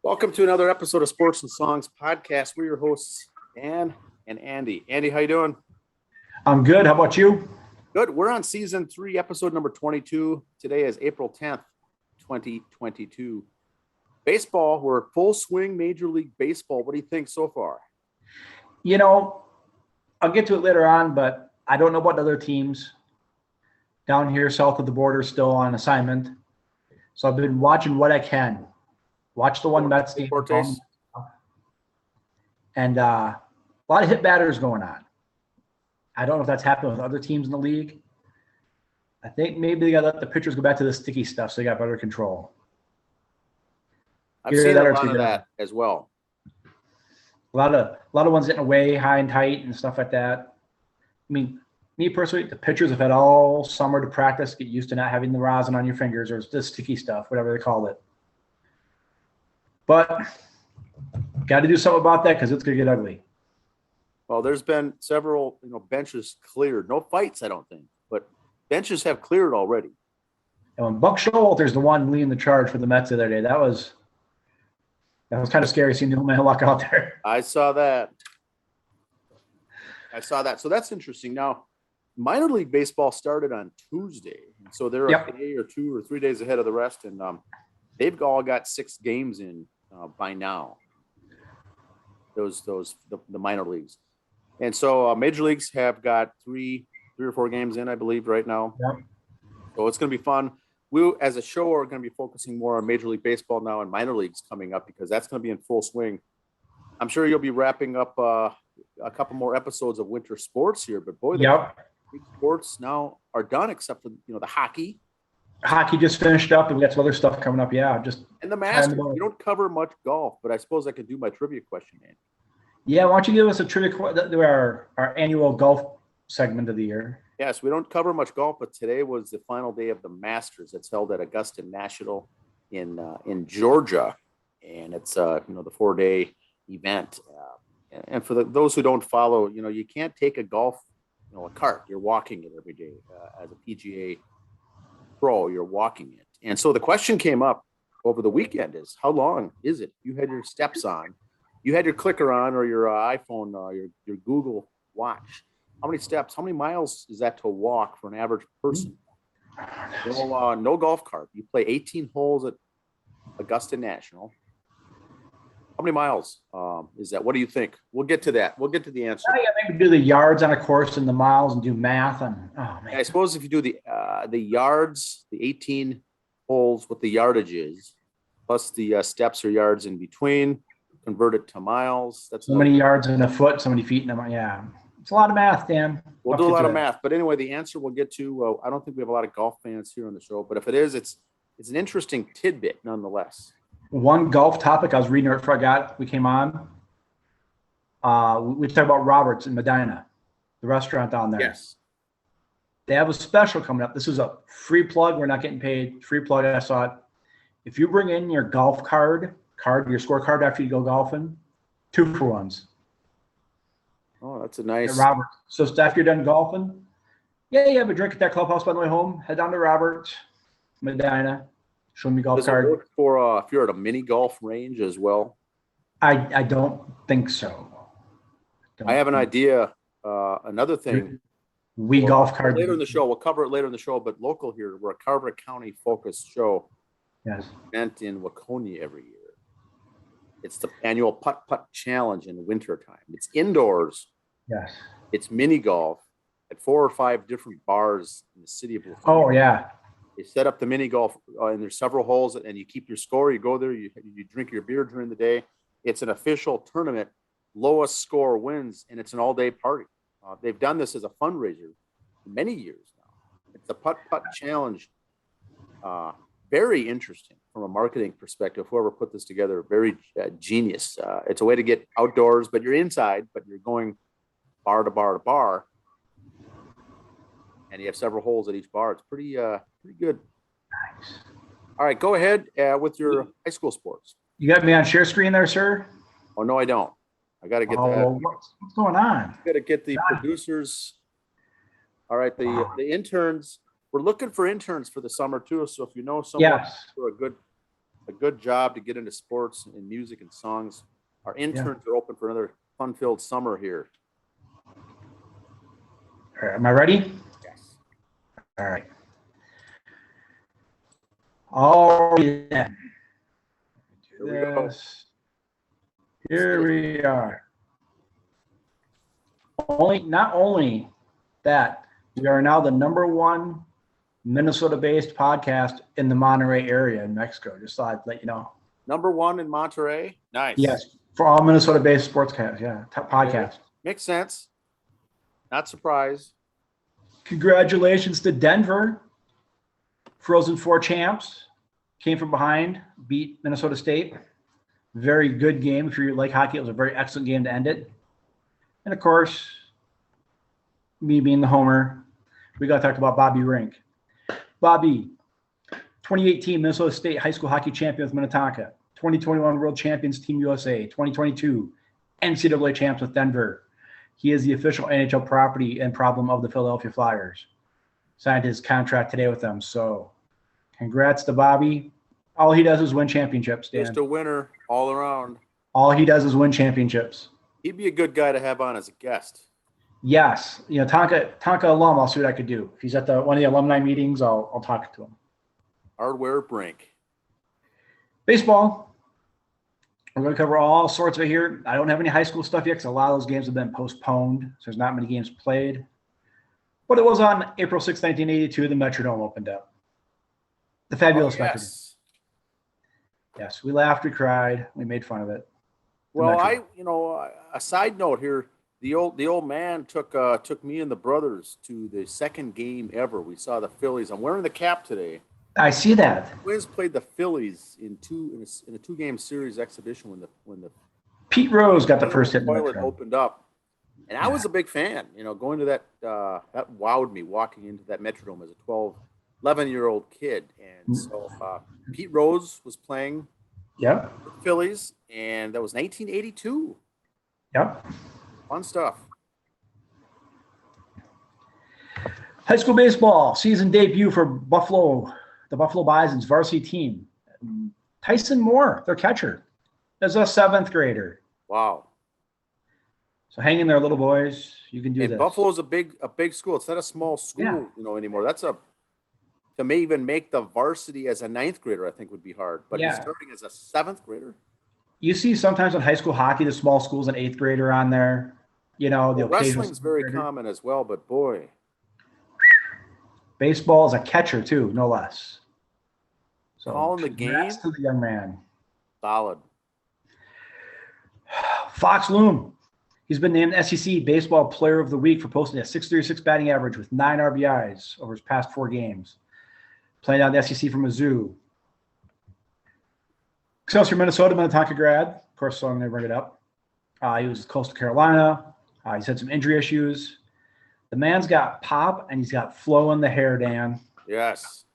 Welcome to another episode of Sports and Songs Podcast. We're your hosts, Dan and Andy. Andy, how you doing? I'm good. How about you? Good. We're on season 3, episode number 22. Today is April 10th, 2022. Baseball, we're full swing Major League Baseball. What do you think so far? You know, I'll get to it later on, but I don't know about other teams down here south of the border still on assignment. So I've been watching what I can. Watch the one Mets game. And a lot of hit batters going on. I don't know if that's happening with other teams in the league. I think maybe they got to let the pitchers go back to the sticky stuff so they got better control. I've seen a lot of that as well. A lot of ones getting away high and tight and stuff like that. I mean, me personally, the pitchers have had all summer to practice, get used to not having the rosin on your fingers or the sticky stuff, whatever they call it. But got to do something about that because it's going to get ugly. Well, there's been several, benches cleared. No fights, I don't think, but benches have cleared already. And when Buck Showalter's the one leading the charge for the Mets the other day, that was kind of scary seeing the old man walk out there. I saw that. So that's interesting. Now, minor league baseball started on Tuesday, so they're a day or 2 or 3 days ahead of the rest, and they've all got 6 games in by now. The minor leagues, and so major leagues have got three or 4 games in, I believe, right now. Yep. So it's going to be fun. We, as a show, are going to be focusing more on Major League Baseball now and minor leagues coming up because that's going to be in full swing. I'm sure you'll be wrapping up a couple more episodes of winter sports here, but boy, the big sports now are done except for the hockey. Hockey just finished up, and we got some other stuff coming up. And the Masters. We don't cover much golf, but I suppose I could do my trivia question, Andy. Yeah, why don't you give us a trivia? Our annual golf segment of the year. Yes, we don't cover much golf, but today was the final day of the Masters. It's held at Augusta National in Georgia, and it's the 4-day event. And for those who don't follow, you can't take a golf, a cart. You're walking it every day as a PGA pro. You're walking it, and so the question came up over the weekend: is how long is it? You had your steps on, you had your clicker on, or your iPhone, your Google Watch. How many steps? How many miles is that to walk for an average person? No golf cart. You play 18 holes at Augusta National. How many miles is that? What do you think? We'll get to that. We'll get to the answer. Maybe do the yards on a course and the miles and do math. I suppose if you do the yards, the 18 holes, what the yardage is, plus the steps or yards in between, convert it to miles. That's so many yards in a foot, so many feet in a yeah. It's a lot of math, Dan. We'll do a lot of math. But anyway, the answer we'll get to, I don't think we have a lot of golf fans here on the show, but if it is, it's an interesting tidbit nonetheless. One golf topic I was reading before we came on. We talked about Roberts in Medina, the restaurant down there. Yes. They have a special coming up. This is a free plug. We're not getting paid. Free plug. I saw it. If you bring in your golf card, your scorecard after you go golfing, 2 for 1s. Oh, that's a nice. Robert. So after you're done golfing, you have a drink at that clubhouse on the way home. Head down to Roberts, Medina. Show me golf card. Does it work for if you're at a mini golf range as well? I don't think so. I have an idea. Another thing. Golf card. Later in the show. We'll cover it later in the show, but local here, we're a Carver County focused show. Yes. Event in Waconia every year. It's the annual putt-putt challenge in the wintertime. It's indoors. Yes. It's mini golf at 4 or 5 different bars in the city of Waconia. Oh, yeah. They set up the mini golf, and there's several holes, and you keep your score. You go there, you drink your beer during the day. It's an official tournament. Lowest score wins, and it's an all-day party. They've done this as a fundraiser for many years now. It's the putt-putt challenge. Very interesting from a marketing perspective. Whoever put this together, very genius. It's a way to get outdoors, but you're inside, but you're going bar to bar to bar. And you have several holes at each bar. It's pretty good. Nice. All right, go ahead with your high school sports. You got me on share screen there, sir? Oh, no, I don't. I got to get that. What's going on? Got to get the producers. All right, the interns. We're looking for interns for the summer too. So if you know someone for a good a good job to get into sports and music and songs. Our interns are open for another fun-filled summer here. All right, am I ready? Yes. All right. All right then. Here we go. Here we are. Not only that, we are now the #1 Minnesota-based podcast in the Monterey area in Mexico. Just thought I'd let you know. #1 in Monterey. Nice. Yes, for all Minnesota-based sportscast. Yeah, podcast. Makes sense. Not surprised. Congratulations to Denver, Frozen Four champs. Came from behind, beat Minnesota State. Very good game. If you like hockey, it was a very excellent game to end it. And of course, me being the homer, we got to talk about Bobby Rink. Bobby, 2018 Minnesota State High School Hockey Champion with Minnetonka, 2021 World Champions Team USA, 2022 NCAA Champs with Denver. He is the official NHL property and problem of the Philadelphia Flyers. Signed his contract today with them. So congrats to Bobby. All he does is win championships, Dan. Just a winner all around. All he does is win championships. He'd be a good guy to have on as a guest. Yes. You know, Tonka alum, I'll see what I could do. If he's at one of the alumni meetings, I'll talk to him. Hardware Brink. Baseball. We're going to cover all sorts of it here. I don't have any high school stuff yet because a lot of those games have been postponed. So there's not many games played. But it was on April 6, 1982, the Metrodome opened up. The fabulous Metrodome. Yes, we laughed, we cried, we made fun of it. Well, a side note here, the old man took me and the brothers to the second game ever. We saw the Phillies. I'm wearing the cap today. I see that. The Twins played the Phillies in a 2-game series exhibition when the Pete Rose got the first hit. Toilet opened up, and I was a big fan. You know, going to that wowed me walking into that Metrodome as a 11-year-old kid, and so Pete Rose was playing. Yep. With the Phillies, and that was 1982. Yep. Fun stuff. High school baseball season debut for the Buffalo Bison's varsity team. Tyson Moore, their catcher, is a 7th grader. Wow. So hang in there, little boys. You can do this. Buffalo's a big school. It's not a small school, anymore. That's to even make the varsity as a 9th grader, I think would be hard. But he's starting as a 7th grader. You see sometimes in high school hockey, the small schools, an 8th grader on there. You know, the wrestling's very common as well, but boy. Baseball is a catcher too, no less. So calling the game to the young man. Solid. Fox Loom. He's been named SEC Baseball Player of the Week for posting a .636 batting average with 9 RBIs over his past 4 games. Playing out the SEC from Mizzou. Excelsior, Minnesota, Minnetonka grad. Of course, so I'm going to bring it up. He was Coastal Carolina. He's had some injury issues. The man's got pop and he's got flow in the hair, Dan. Yes.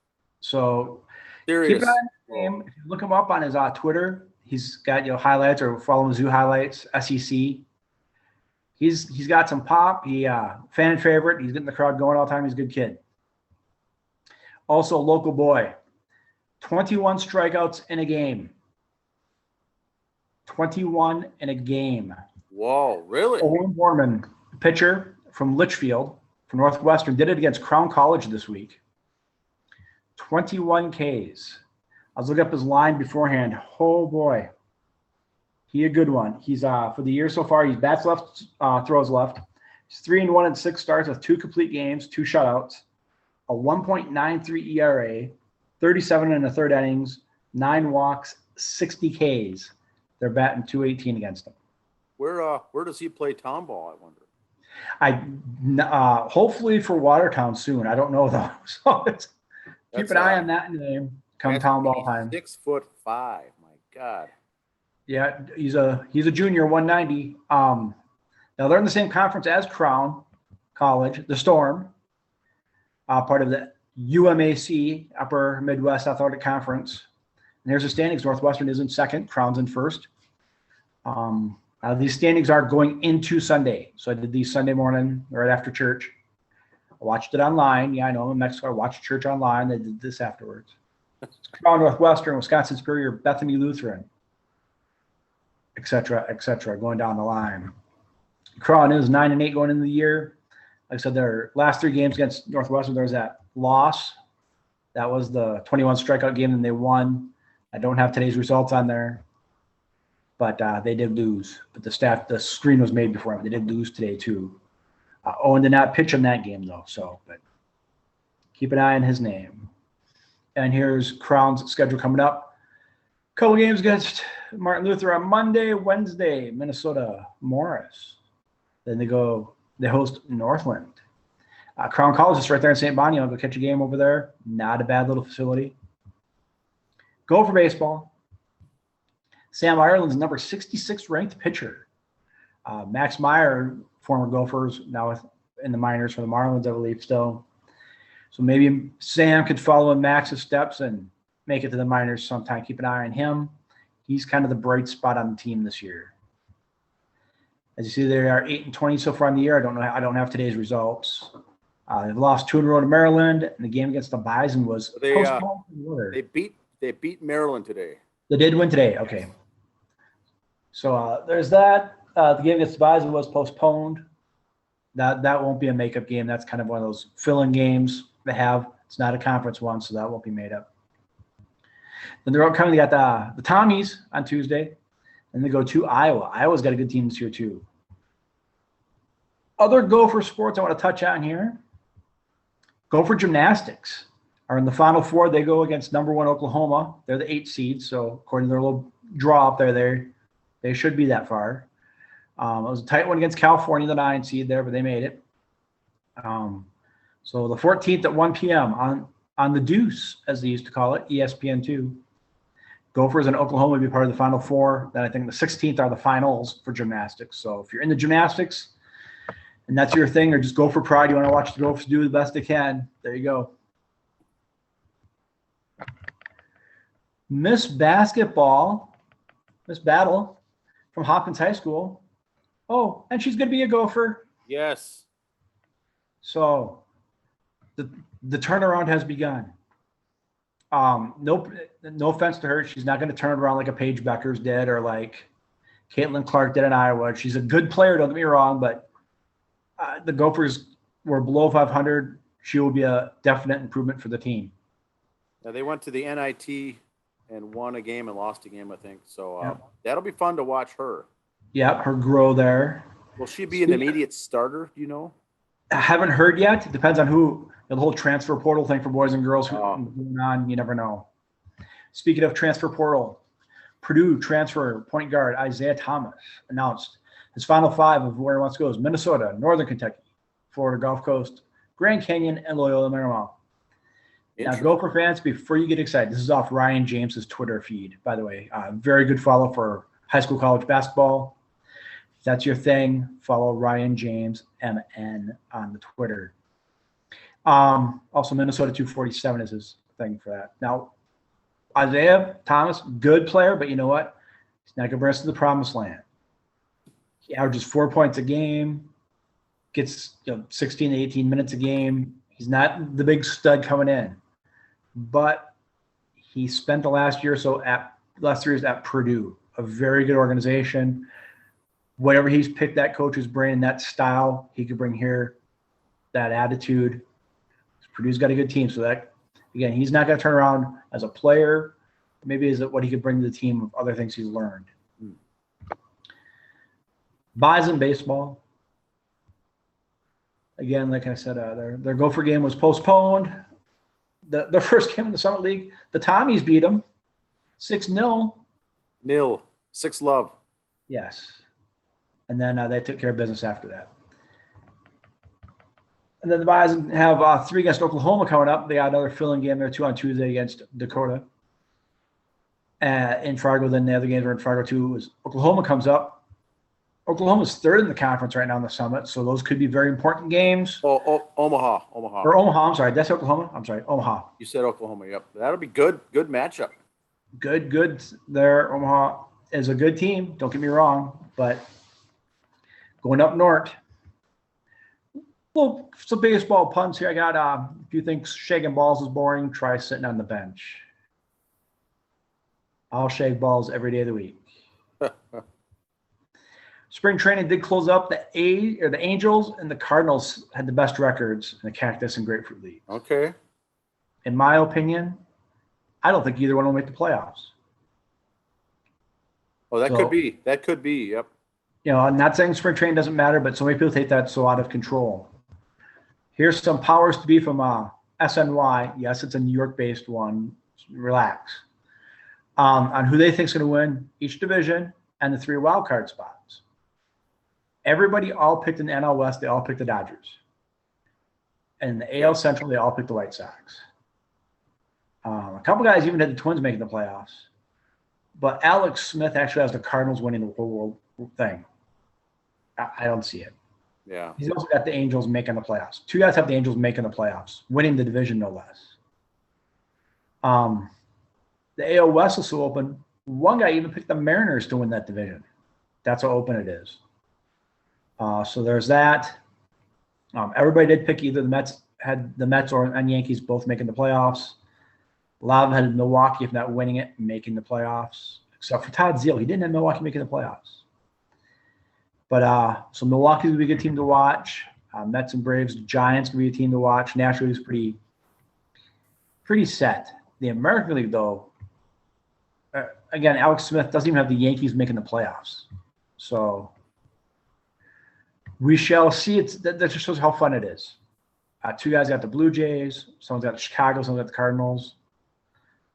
So serious. Keep an eye on his name. If you look him up on his Twitter, he's got highlights or follow Mizzou highlights, SEC. He's got some pop. He fan favorite. He's getting the crowd going all the time. He's a good kid. Also, local boy. 21 strikeouts in a game. 21 in a game. Whoa, really? Owen Borman, pitcher from Litchfield, from Northwestern, did it against Crown College this week. 21 Ks. I was looking up his line beforehand. Oh, boy. He a good one. He's for the year so far, he's bats left, throws left. He's 3-1 in 6 starts with 2 complete games, 2 shutouts, a 1.93 ERA, 37 in the 3rd innings, 9 walks, 60 Ks. They're batting .218 against him. Where does he play town ball, I wonder? Hopefully for Watertown soon. I don't know though. So keep an eye on that name come town ball time. 6'5". My God. Yeah, he's a junior, 190. Now they're in the same conference as Crown College, the Storm, part of the UMAC, Upper Midwest Athletic Conference. And there's the standings. Northwestern is in 2nd, Crown's in 1st. These standings are going into Sunday. So I did these Sunday morning right after church. I watched it online. Yeah, I know in Mexico. I watched church online. They did this afterwards. Northwestern, Wisconsin Superior, Bethany Lutheran, et cetera, going down the line. Crawn is 9-8 going into the year. Like I said, their last 3 games against Northwestern, there was that loss. That was the 21 strikeout game, and they won. I don't have today's results on there, but they did lose. But the screen was made before them. They did lose today too. Owen did not pitch in that game though, but keep an eye on his name. And here's Crown's schedule coming up. Couple games against Martin Luther on Monday, Wednesday, Minnesota Morris. Then they host Northland. Crown College is right there in St. Bonnie. I'll go catch a game over there. Not a bad little facility. Gopher baseball. Sam Ireland's number 66 ranked pitcher. Max Meyer, former Gophers, now in the minors for the Marlins, I believe, still. So maybe Sam could follow in Max's steps and make it to the minors sometime. Keep an eye on him. He's kind of the bright spot on the team this year. As you see, they are 8-20 so far in the year. I don't have today's results. They've lost 2 in a row to Maryland, and the game against the Bison was postponed. They beat Maryland today. They did win today. Okay. So there's that. The game against the Bison was postponed. That won't be a makeup game. That's kind of one of those fill-in games they have. It's not a conference one, so that won't be made up. Then they're upcoming. They got the Tommies on Tuesday, and they go to Iowa. Iowa's got a good team this year too. Other Gopher sports I want to touch on here. Gopher gymnastics are in the Final Four. They go against number 1 Oklahoma. They're the 8 seed, so according to their little draw up there, they should be that far. It was a tight one against California, the 9 seed there, but they made it. So the 14th at 1 p.m. on the Deuce, as they used to call it, ESPN2. Gophers and Oklahoma will be part of the Final Four. Then I think the 16th are the finals for gymnastics. So if you're into gymnastics and that's your thing, or just go for pride, you want to watch the Gophers do the best they can, there you go. Miss Battle from Hopkins High School. Oh, and she's going to be a Gopher. Yes. So the turnaround has begun. No offense to her. She's not going to turn it around like a Paige Beckers did or like Caitlin Clark did in Iowa. She's a good player, don't get me wrong, but the Gophers were below 500. She will be a definite improvement for the team. Now they went to the NIT and won a game and lost a game, I think. So that'll be fun to watch her. Yeah, her grow there. Will she be an immediate starter? Do you know? I haven't heard yet. It depends on who. The whole transfer portal thing for boys and girls going on, you never know. Speaking of transfer portal, Purdue transfer point guard Isaiah Thomas announced his final 5 of where he wants to go is Minnesota, Northern Kentucky, Florida Gulf Coast, Grand Canyon, and Loyola Marymount. Now, Gopher fans, before you get excited, this is off Ryan James's Twitter feed, by the way. Very good follow for high school, college basketball. If that's your thing, follow Ryan James, MN, on the Twitter. Also, Minnesota 247 is his thing for that. Now, Isaiah Thomas, good player, but you know what? He's not going to bring us to the promised land. He averages 4 points a game, gets 16 to 18 minutes a game. He's not the big stud coming in, but he spent the last 3 years at Purdue, a very good organization. Whatever he's picked that coach's brain and that style, he could bring here, that attitude. Purdue's got a good team, so that, again, he's not going to turn around as a player. Maybe is what he could bring to the team of other things he's learned. Bison baseball. Again, like I said, their Gopher game was postponed. The first game in the Summit League, the Tommies beat them 6-0. 6-love. Yes. And then they took care of business after that. And then the Bison have 3 against Oklahoma coming up. They got another fill-in game there, 2 on Tuesday against Dakota. In Fargo, then the other games are in Fargo too. Oklahoma comes up. Oklahoma's 3rd in the conference right now in the Summit, so those could be very important games. Omaha. Or Omaha, I'm sorry. That's Oklahoma? I'm sorry, Omaha. You said Oklahoma, yep. That'll be good. Good matchup. Good there. Omaha is a good team, don't get me wrong, but going up north. Well, some baseball puns here. I got if you think shaking balls is boring, try sitting on the bench. I'll shake balls every day of the week. Spring training did close up. The Angels and the Cardinals had the best records in the Cactus and Grapefruit League. Okay. In my opinion, I don't think either one will make the playoffs. Oh, that could be. That could be. Yep. You know, I'm not saying spring training doesn't matter, but so many people take that so out of control. Here's some powers to be from SNY. Yes, it's a New York-based one. Relax. On who they think is going to win each division and the 3 wild card spots. Everybody all picked in the NL West. They all picked the Dodgers. And in the AL Central, they all picked the White Sox. A couple guys even had the Twins making the playoffs. But Alex Smith actually has the Cardinals winning the whole world thing. I don't see it. Yeah. He's also got the Angels making the playoffs. 2 guys have the Angels making the playoffs, winning the division no less. The AL West is so open. One guy even picked the Mariners to win that division. That's how open it is. So there's that. Everybody did pick either the Mets or Yankees both making the playoffs. A lot of them had Milwaukee, if not winning it, making the playoffs. Except for Todd Zeal. He didn't have Milwaukee making the playoffs. But so Milwaukee's going to be a good team to watch. Mets and Braves, Giants going to be a team to watch. National League's pretty set. The American League, though, again, Alex Smith doesn't even have the Yankees making the playoffs. So we shall see. That just shows how fun it is. 2 guys got the Blue Jays. Someone's got Chicago. Someone's got the Cardinals.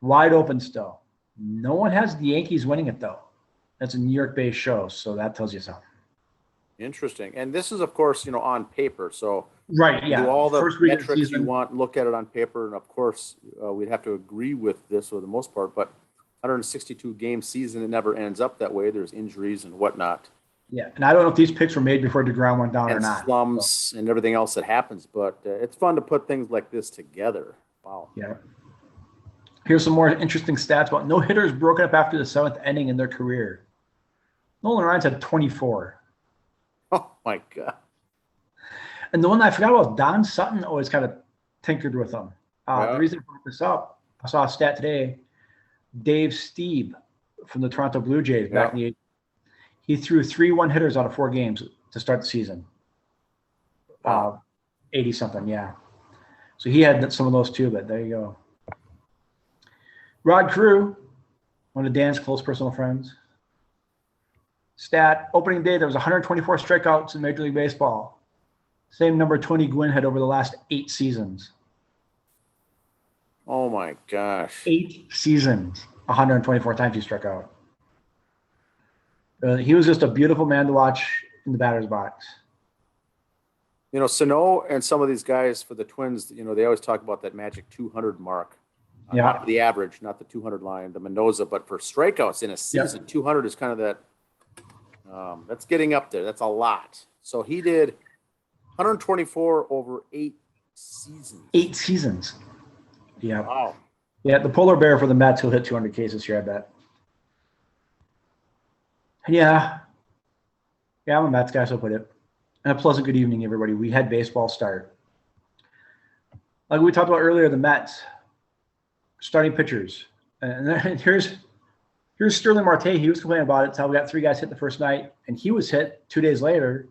Wide open still. No one has the Yankees winning it, though. That's a New York-based show, so that tells you something. Interesting. And this is, of course, on paper. So right, yeah. Do all the First week of the metrics you season. want, look at it on paper. And, of course, we'd have to agree with this for the most part. But 162-game season, it never ends up that way. There's injuries and whatnot. Yeah, and I don't know if these picks were made before DeGrom went down or And not. slums and everything else that happens. But it's fun to put things like this together. Wow. Yeah. Here's some more interesting stats about no hitters broken up after the 7th inning in their career. Nolan Ryan's had 24. Oh, my God. And the one I forgot about, Don Sutton always kind of tinkered with them. Yeah. The reason I brought this up, I saw a stat today. Dave Stieb from the Toronto Blue Jays back in the 80s. He threw 3 1-hitters out of 4 games to start the season. Wow. 80-something, yeah. So he had some of those too, but there you go. Rod Carew, one of Dan's close personal friends. Stat, opening day, there was 124 strikeouts in Major League Baseball. Same number Tony Gwynn had over the last 8 seasons. Oh, my gosh. 8 seasons, 124 times he struck out. He was just a beautiful man to watch in the batter's box. Sano and some of these guys for the Twins, they always talk about that magic 200 mark. Yeah. Not for the average, not the 200 line, the Mendoza, but for strikeouts in a season, 200 is kind of that. That's getting up there. That's a lot. So he did 124 over 8 seasons. 8 seasons. Yeah. Wow. Yeah, the polar bear for the Mets will hit 200 cases here, I bet. Yeah. Yeah, I'm a Mets guy, so put it. And a pleasant good evening, everybody. We had baseball start. Like we talked about earlier, the Mets starting pitchers. And then here's Sterling Marte. He was complaining about it. It's how we got 3 guys hit the first night, and he was hit 2 days later.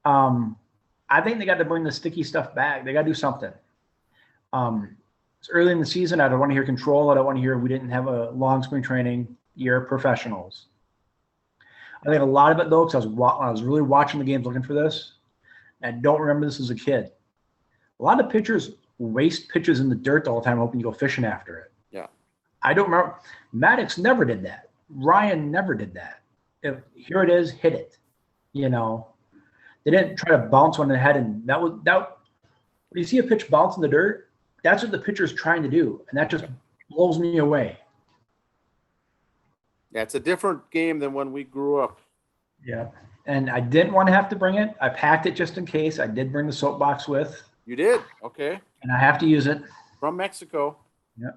I think they got to bring the sticky stuff back. They got to do something. It's early in the season. I don't want to hear control. I don't want to hear we didn't have a long spring training year. Professionals. I think a lot of it, though, because I was really watching the games looking for this, and I don't remember this as a kid. A lot of pitchers waste pitches in the dirt all the time, hoping you go fishing after it. Yeah. I don't remember. Maddox never did that. Ryan never did that. Here it is, hit it. They didn't try to bounce one in the head, and that. When you see a pitch bounce in the dirt, that's what the pitcher's trying to do, and that just blows me away. Yeah, it's a different game than when we grew up. Yeah, and I didn't want to have to bring it. I packed it just in case. I did bring the soapbox with. You did? Okay. And I have to use it. From Mexico. Yeah.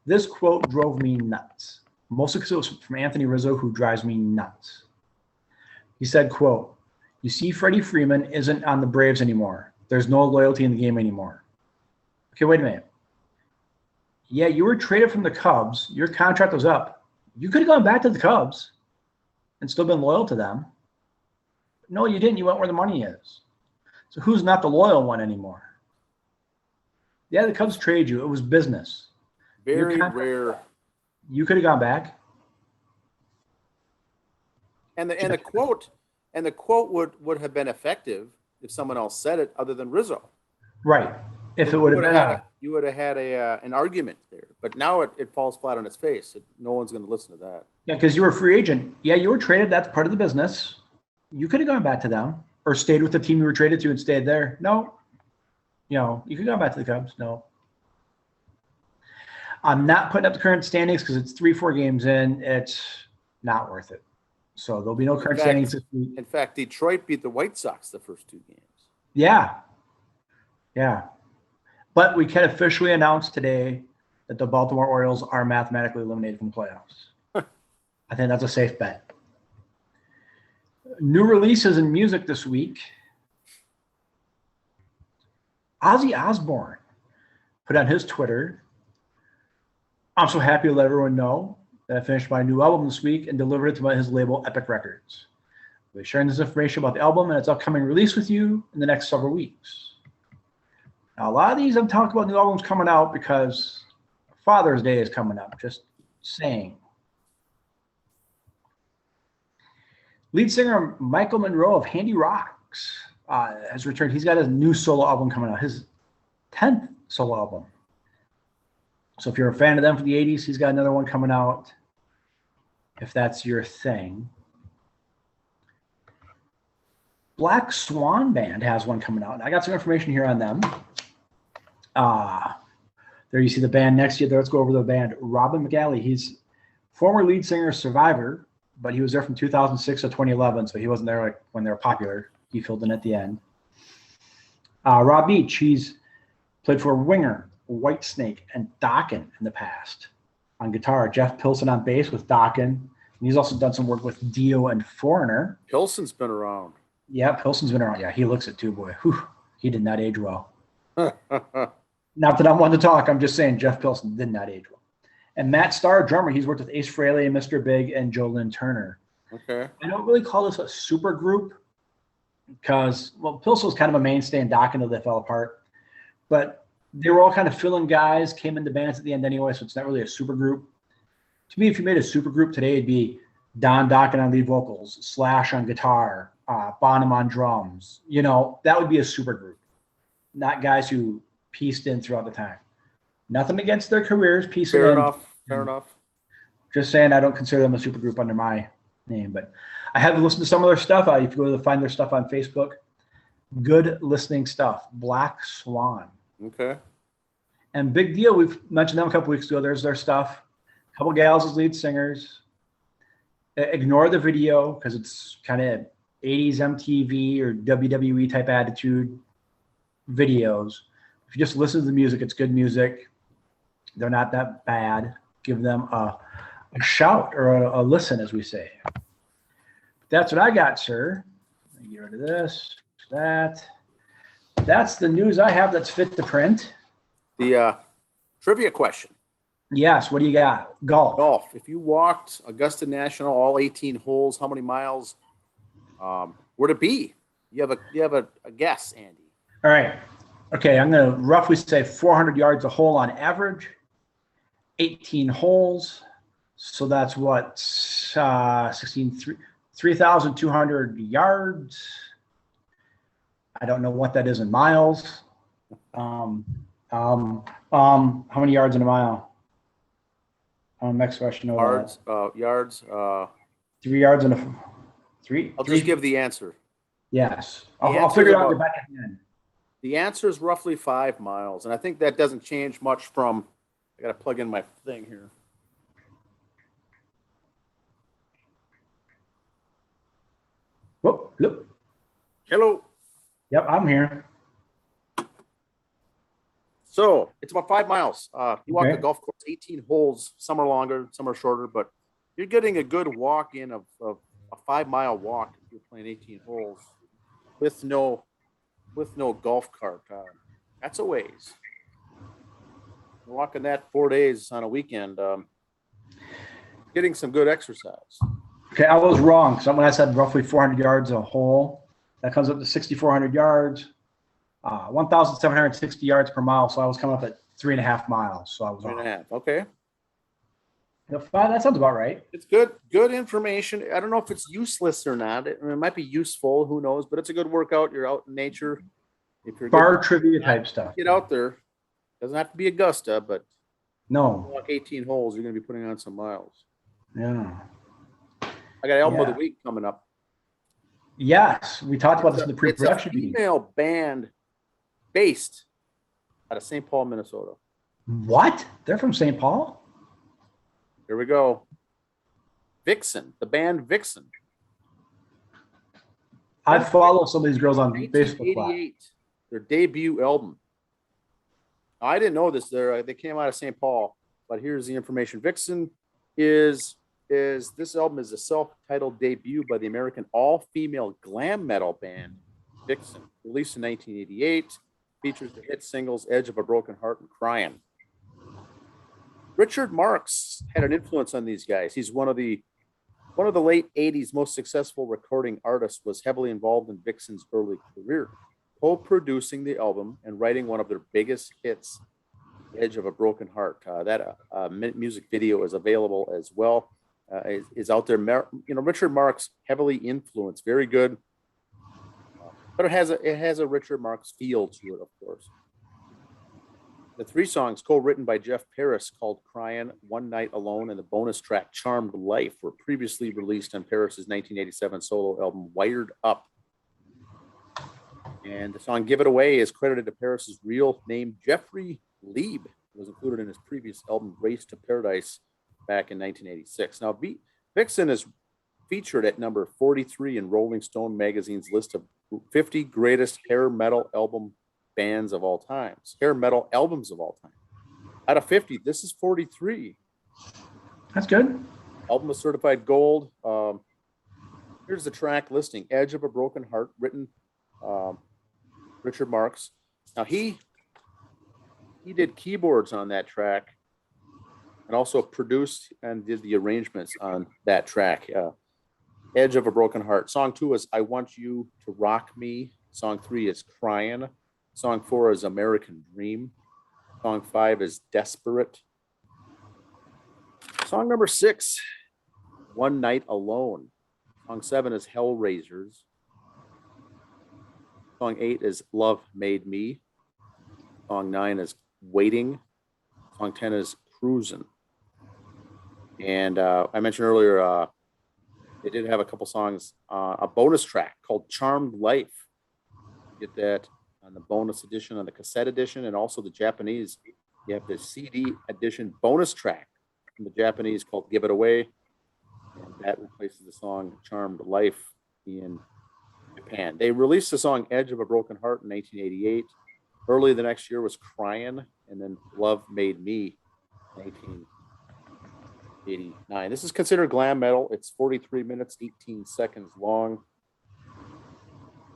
This quote drove me nuts. Mostly because it was from Anthony Rizzo, who drives me nuts. He said, quote, "You see, Freddie Freeman isn't on the Braves anymore. There's no loyalty in the game anymore." Okay, wait a minute. Yeah, you were traded from the Cubs. Your contract was up. You could have gone back to the Cubs and still been loyal to them. No, you didn't. You went where the money is. So who's not the loyal one anymore? Yeah, the Cubs trade you. It was business. Very rare. You could have gone back. And the quote would have been effective if someone else said it other than Rizzo. Right. If it would have been you would have had an argument there. But now it falls flat on its face. No one's going to listen to that. Yeah, because you were a free agent. Yeah, you were traded. That's part of the business. You could have gone back to them or stayed with the team you were traded to and stayed there. No. You could go back to the Cubs. No. I'm not putting up the current standings because it's 3-4 games in. It's not worth it. So there'll be no current standings this week. In fact, Detroit beat the White Sox the first 2 games. Yeah. Yeah. But we can officially announce today that the Baltimore Orioles are mathematically eliminated from the playoffs. I think that's a safe bet. New releases in music this week. Ozzy Osbourne put on his Twitter, "I'm so happy to let everyone know that I finished my new album this week and delivered it to his label, Epic Records. We'll be sharing this information about the album and its upcoming release with you in the next several weeks." Now, a lot of these I'm talking about new albums coming out because Father's Day is coming up. Just saying. Lead singer Michael Monroe of Handy Rocks has returned. He's got his new solo album coming out, his 10th solo album. So if you're a fan of them from the 80s, he's got another one coming out, if that's your thing. Black Swan Band has one coming out. I got some information here on them. There you see the band next to you. There, let's go over the band. Robin McGalley, he's former lead singer of Survivor, but he was there from 2006 to 2011, so he wasn't there when they were popular. He filled in at the end. Rob Beach, he's played for Winger, Whitesnake, and Dokken in the past. On guitar, Jeff Pilson on bass with Dokken. And he's also done some work with Dio and Foreigner. Pilson's been around. Yeah, Pilson's been around. Yeah, he looks it too, boy. Whew, he did not age well. Not that I'm one to talk. I'm just saying Jeff Pilson did not age well. And Matt Starr, drummer, he's worked with Ace Frehley and Mr. Big and Joe Lynn Turner. Okay. I don't really call this a super group because, well, Pilson was kind of a mainstay in Dokken until they fell apart. But they were all kind of fill-in guys, came into bands at the end anyway, so it's not really a super group. To me, if you made a super group today, it'd be Don Dokken on lead vocals, Slash on guitar, Bonham on drums. That would be a super group, not guys who pieced in throughout the time. Nothing against their careers, piecing in. Fair enough. Just saying, I don't consider them a super group under my name, but I have listened to some of their stuff. You can go to find their stuff on Facebook. Good listening stuff. Black Swan. Okay. And Big Deal, we've mentioned them a couple weeks ago. There's their stuff. A couple gals as lead singers. Ignore the video because it's kind of 80s MTV or WWE type attitude videos. If you just listen to the music, it's good music. They're not that bad. Give them a shout or a listen, as we say. That's what I got, sir. Let me get rid of this, that. That's the news I have that's fit to print. The trivia question. Yes, what do you got? Golf. If you walked Augusta National, all 18 holes, how many miles would it be? You have a guess, Andy. All right. Okay, I'm going to roughly say 400 yards a hole on average, 18 holes. So that's what, 3,200 yards. I don't know what that is in miles. How many yards in a mile? Next question. Yards. 3 yards in a three. I'll just give the answer. Yes. I'll figure it out back at the end. The answer is roughly 5 miles, and I think that doesn't change much from. I got to plug in my thing here. Whoop, look. Hello. Yep, I'm here. So it's about 5 miles. You walk Okay. the golf course, 18 holes. Some are longer, some are shorter, but you're getting a good walk in of a 5 mile walk if you're playing 18 holes with no golf cart. That's a ways. Walking that 4 days on a weekend. Getting some good exercise. Okay, I was wrong. So when I said roughly 400 yards a hole, that comes up to 6,400 yards, 1,760 yards per mile. So I was coming up at 3.5 miles. So I was wrong. 3.5. Okay. That sounds about right. It's good information. I don't know if it's useless or not. It might be useful. Who knows? But it's a good workout. You're out in nature. If you're Bar trivia type stuff. get out there. Doesn't have to be Augusta, but No. walk 18 holes. You're going to be putting on some miles. Yeah. I got album of the week coming up. Yes, we talked about this in the pre-production It's a meeting. female band based out of St. Paul, Minnesota. What? They're from St. Paul? Here we go. Vixen, the band Vixen. I follow some of these girls on Facebook. 1988, their debut album. Now, I didn't know this. They came out of St. Paul, but here's the information. Vixen is this album is a self-titled debut by the American all-female glam metal band Vixen, released in 1988. Features the hit singles "Edge of a Broken Heart" and "Crying." Richard Marx had an influence on these guys. He's one of the late 80s most successful recording artists, was heavily involved in Vixen's early career, co-producing the album and writing one of their biggest hits, "Edge of a Broken Heart." That music video is available as well. Is out there. Richard Marx, heavily influenced, very good, but it has a Richard Marx feel to it, of course. The 3 songs co-written by Jeff Paris, called "Crying," "One Night Alone," and the bonus track "Charmed Life," were previously released on Paris's 1987 solo album "Wired Up." And the song "Give It Away" is credited to Paris's real name, Jeffrey Lieb. It was included in his previous album "Race to Paradise" back in 1986. Now, Vixen is featured at number 43 in Rolling Stone magazine's list of 50 greatest hair metal bands of all time. Hair metal albums of all time. Out of 50, this is 43. That's good. Album is certified gold. Here's the track listing: "Edge of a Broken Heart," written Richard Marx. Now he did keyboards on that track and also produced and did the arrangements on that track. "Edge of a Broken Heart." Song 2 is "I Want You to Rock Me." Song 3 is "Crying." Song 4 is "American Dream." Song 5 is "Desperate." Song number 6, "One Night Alone." Song 7 is "Hellraisers." Song 8 is "Love Made Me." Song 9 is "Waiting." Song 10 is "Cruisin'." And I mentioned earlier, they did have a couple songs, a bonus track called "Charmed Life." Get that on the bonus edition, on the cassette edition, and also the Japanese. You have the CD edition bonus track from the Japanese called "Give It Away," and that replaces the song "Charmed Life" in Japan. They released the song "Edge of a Broken Heart" in 1988. Early the next year was "Crying," and then "Love Made Me" in 1989. This is considered glam metal. It's 43 minutes, 18 seconds long.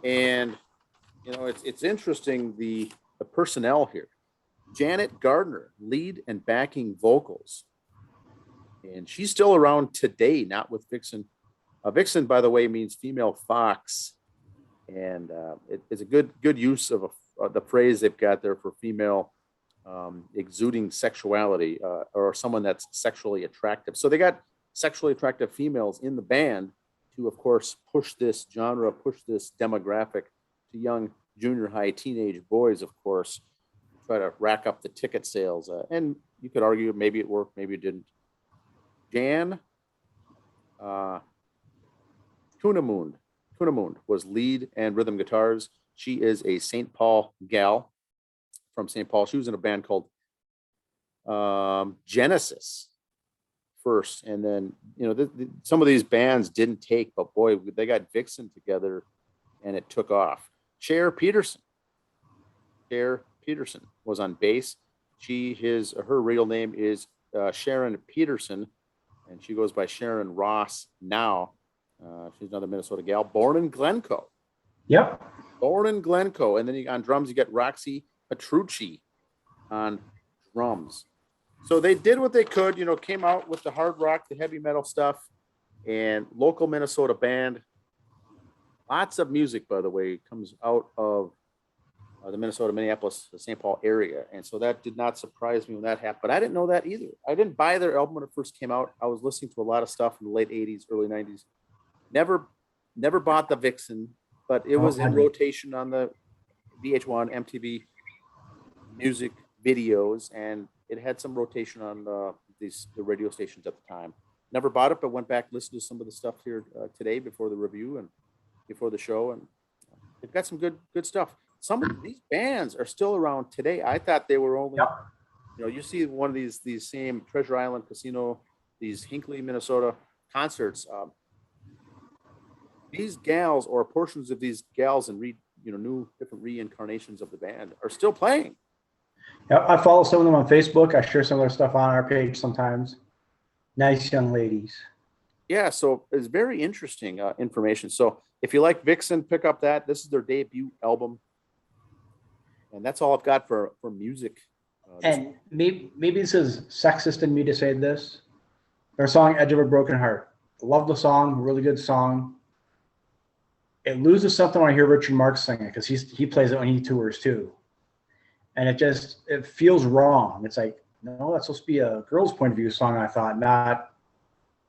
And it's interesting, the personnel here. Janet Gardner, lead and backing vocals. And she's still around today, not with Vixen. Vixen, by the way, means female fox. And it's a good use of the phrase they've got there for female exuding sexuality, or someone that's sexually attractive. So they got sexually attractive females in the band to, of course, push this genre, push this demographic to young junior high teenage boys, of course, try to rack up the ticket sales. And you could argue maybe it worked, maybe it didn't. Jan Kunamund was lead and rhythm guitars. She is a St. Paul gal from St. Paul. She was in a band called Genesis first. And then, some of these bands didn't take, but boy, they got Vixen together and it took off. Cher Peterson was on bass. Her real name is Sharon Peterson, and she goes by Sharon Ross now. She's another Minnesota gal, born in Glencoe. Yep. Born in Glencoe. And then on drums, you get Roxy Petrucci on drums. So they did what they could, came out with the hard rock, the heavy metal stuff, and local Minnesota band. Lots of music, by the way, comes out of the Minnesota, Minneapolis, the St. Paul area. And so that did not surprise me when that happened. But I didn't know that either. I didn't buy their album when it first came out. I was listening to a lot of stuff in the late 80s, early 90s. Never bought the Vixen, but it was in rotation on the VH1, MTV music videos, and it had some rotation on the radio stations at the time. Never bought it, but went back, listened to some of the stuff here today before the review and before the show, and they've got some good stuff. Some of these bands are still around today. I thought they were only, you see one of these same Treasure Island Casino, these Hinckley, Minnesota concerts. These gals or portions of these gals and new different reincarnations of the band are still playing. Yeah, I follow some of them on Facebook. I share some of their stuff on our page sometimes. Nice young ladies. Yeah, so it's very interesting information. So if you like Vixen, pick up that. This is their debut album. And that's all I've got for music. And maybe this is sexist in me to say this. Their song, Edge of a Broken Heart. Love the song, really good song. It loses something when I hear Richard Marx sing it because he plays it when he tours too. And it feels wrong. It's like, no, that's supposed to be a girl's point of view song, I thought, not.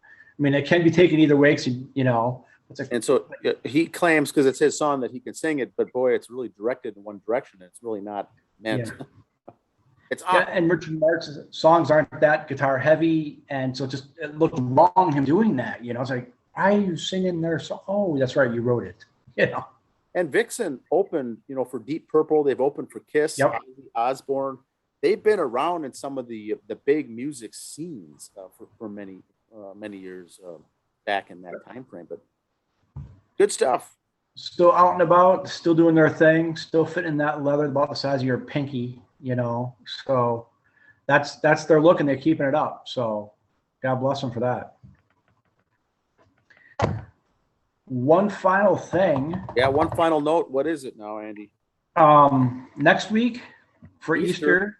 I mean, it can be taken either way because, and so he claims because it's his song that he can sing it, but boy, it's really directed in one direction. It's really not meant. Yeah. It's and Richard Marx's songs aren't that guitar heavy, and so it looked wrong him doing that. It's like, why are you singing their song? Oh, that's right, you wrote it. And Vixen opened, for Deep Purple. They've opened for Kiss, Osbourne. They've been around in some of the big music scenes for many years back in that time frame. But good stuff. Still out and about, still doing their thing, still fitting that leather about the size of your pinky. So that's their look, and they're keeping it up. So God bless them for that. One final thing. Yeah, one final note. What is it now, Andy? Next week for Easter,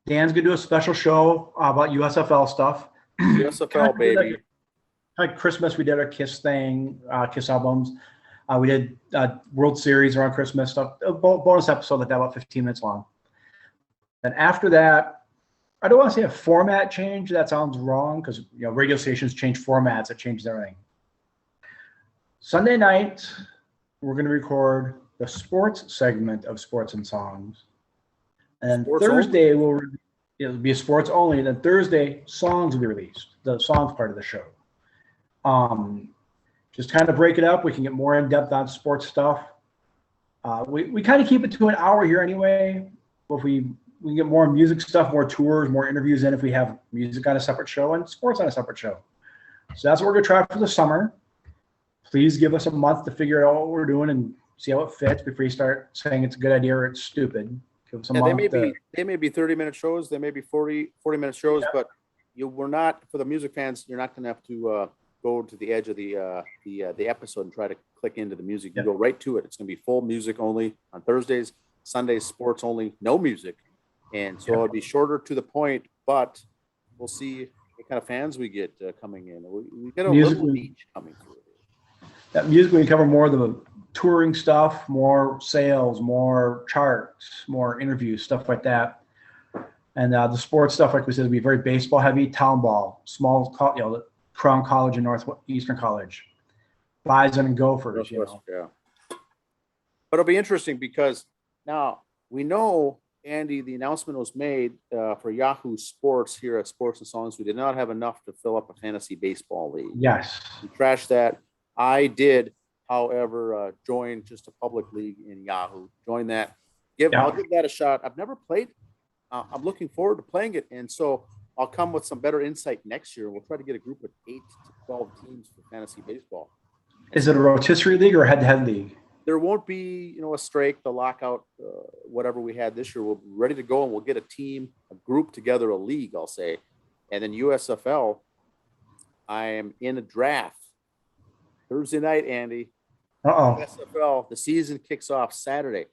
Dan's gonna do a special show about USFL stuff. USFL, baby. Like Christmas, we did our Kiss thing, Kiss albums. We did World Series around Christmas stuff. A bonus episode like that, about 15 minutes long. And after that, I don't want to say a format change. That sounds wrong because radio stations change formats. It changes everything. Sunday night, we're going to record the sports segment of Sports and Songs. And then Thursday, it'll be sports only. And then Thursday, songs will be released, the songs part of the show. Just kind of break it up. We can get more in-depth on sports stuff. We kind of keep it to an hour here anyway. If we can get more music stuff, more tours, more interviews in if we have music on a separate show and sports on a separate show. So that's what we're going to try for the summer. Please give us a month to figure out what we're doing and see how it fits before you start saying it's a good idea or it's stupid. Give us a month. They may be 30-minute shows. They may be 40-minute shows, but we're not, for the music fans, you're not going to have to go to the edge of the episode and try to click into the music. You go right to it. It's going to be full music only on Thursdays, Sundays, sports only, no music. And so it'll be shorter to the point, but we'll see what kind of fans we get coming in. We get a little niche coming through. That music, we can cover more of the touring stuff, more sales, more charts, more interviews, stuff like that. And the sports stuff, like we said, will be very baseball heavy, town ball, small, Crown College and Northwestern College, Bison and Gophers. Yeah. But it'll be interesting because now we know, Andy, the announcement was made for Yahoo Sports here at Sports and Songs. We did not have enough to fill up a fantasy baseball league. Yes. We trashed that. I did, however, join just a public league in Yahoo. Join that. I'll give that a shot. I've never played. I'm looking forward to playing it. And so I'll come with some better insight next year. We'll try to get a group of 8 to 12 teams for fantasy baseball. Is it a rotisserie league or a head-to-head league? There won't be, a strike, the lockout, whatever we had this year. We'll be ready to go, and we'll get a group together, a league, I'll say. And then USFL, I am in a draft Thursday night, Andy. Uh-oh. USFL, the season kicks off Saturday.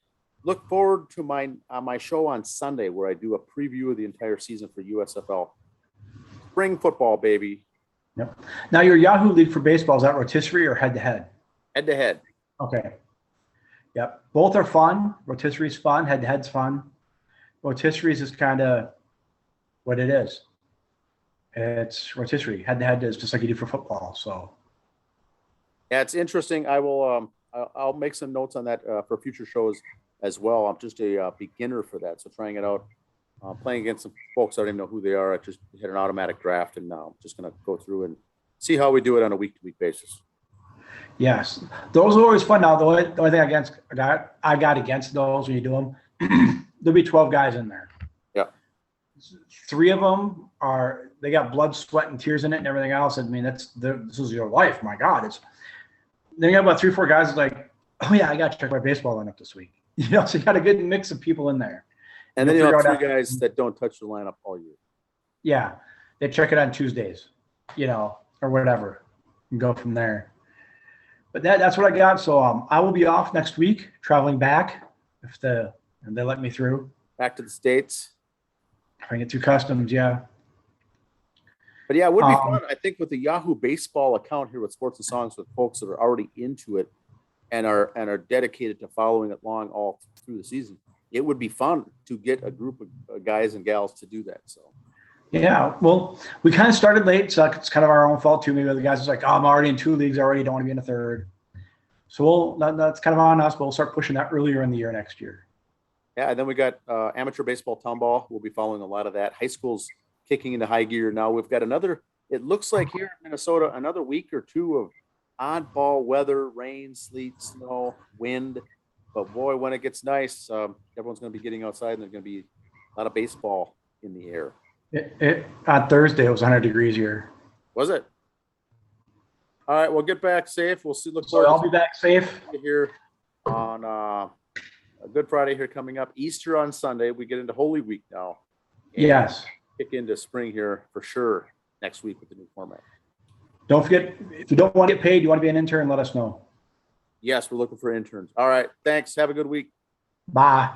Look forward to my show on Sunday where I do a preview of the entire season for USFL. Spring football, baby. Yep. Now, your Yahoo League for baseball, is that rotisserie or head-to-head? Head-to-head. Okay. Yep. Both are fun. Rotisserie's fun. Head-to-head's fun. Rotisserie is kind of what it is. It's rotisserie. Head-to-head is just like you do for football. So. Yeah, it's interesting. I'll make some notes on that for future shows as well. I'm just a beginner for that, so trying it out. Playing against some folks I don't even know who they are. I just hit an automatic draft, and now I'm just going to go through and see how we do it on a week-to-week basis. Yes, those are always fun. Now, the only thing I got against those when you do them, there'll be 12 guys in there. Yeah. 3 of them they got blood, sweat, and tears in it, and everything else. I mean, this is your life. My God, then you got about 3 or 4 guys like, oh yeah, I got to check my baseball lineup this week. So you got a good mix of people in there. And then you have 3 guys that don't touch the lineup all year. Yeah, they check it on Tuesdays, or whatever, and go from there. But that's what I got. So I will be off next week, traveling back if they let me through. Back to the States. If I get through customs, yeah. But yeah, it would be fun. I think with the Yahoo baseball account here with Sports and Songs with folks that are already into it and are dedicated to following it along all through the season, it would be fun to get a group of guys and gals to do that. So. Yeah, well, we kind of started late, so it's kind of our own fault too. Maybe the guys are like, oh, I'm already in 2 leagues already, don't want to be in a third. So that's kind of on us, but we'll start pushing that earlier in the year next year. Yeah, and then we got amateur baseball town ball. We'll be following a lot of that. High school's kicking into high gear now. We've got it looks like here in Minnesota, another week or 2 of oddball weather, rain, sleet, snow, wind. But boy, when it gets nice, everyone's going to be getting outside, and there's going to be a lot of baseball in the air. On Thursday, it was 100 degrees here. Was it? All right, well, get back safe. We'll see. So I'll be back safe here on a Good Friday here coming up. Easter on Sunday. We get into Holy Week now. Yes. Kick into spring here for sure next week with the new format. Don't forget, if you don't want to get paid, you want to be an intern, let us know. Yes, we're looking for interns. All right. Thanks. Have a good week. Bye.